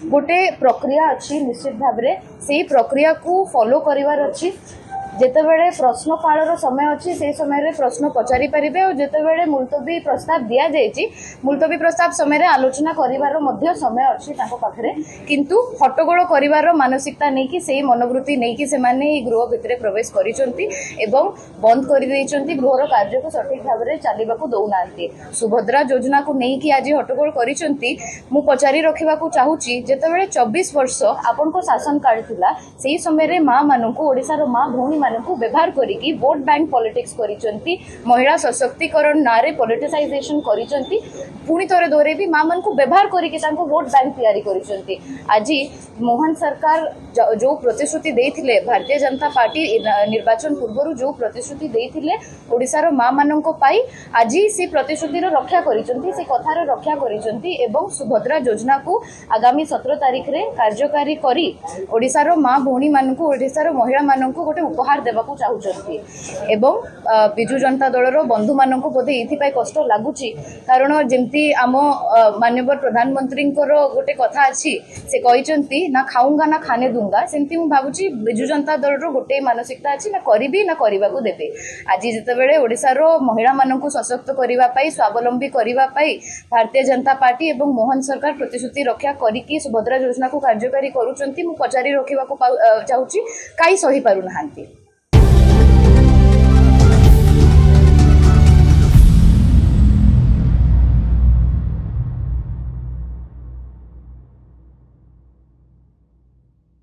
गोटे प्रक्रिया अच्छी निश्चित भाव से प्रक्रिया को फॉलो करिवार अच्छी जितेबले प्रश्न कालर समय अच्छी से समय प्रश्न पचारि पारे और जितेबले मुलतवी प्रस्ताव दि जाइए मुलतवी प्रस्ताव समय आलोचना कर समय अच्छी पाखे किंतु हट्टगोल कर मानसिकता नहीं कि से मनोवृत्ति नहीं कि से गृह भितर प्रवेश कर बंद कर गृहर कार्य को सठिक भाव में चलने को दौना सुभद्रा योजना को लेकिन आज हट्टगोल कर पचारि रखा चाहूँगी जितेबले 24 वर्ष आपण को शासन काल थिला से समय माँ मानू ओडिशार माँ भौणी मानू व्यवहार करिकी वोट बैंक पॉलिटिक्स करिसंती महिला सशक्तिकरण नारे पॉलिटिसाइजेशन करिसंती पुणी थोड़े दोरे भी माँ मान को व्यवहार करिकी तांको वोट बैंक तैयारी करिसंती आज मोहन सरकार जो प्रतिश्रुति देथिले भारतीय जनता पार्टी निर्वाचन पूर्व जो प्रतिश्रुति देथिले ओडिशार माँ मानन को पाई आज से प्रतिश्रुति रक्षा करिसंती से कथार रक्षा करिसंती एवं सुभद्रा योजना को आगामी 17 तारिख रे कार्यकारी करी ओडिशार माँ भौणी मानू ओडिशार महिला मानू गोटे उपहार देवाकू चाहूचंती एवं बिजु जनता दलर बंधु मानू बोधे ये कष्ट लगुच कारण जमती आम माननीय प्रधानमंत्री गोटे कथा अच्छी से कहते ना खाऊंगा ना खाने दूंगा सेमती मु भावुची बिजु जनता दलर गोटे मानसिकता अच्छी ना करी ना करने को देवे आज जितेबले ओडिशार महिला मानू सशक्त करने स्वावलंबी करने भारतीय जनता पार्टी एवं मोहन सरकार प्रतिश्रुति रक्षा करी सुभद्रा योजना को कार्यकारी करुँच पचारि रखा चाहूँगी कई सही पारु नाहांती।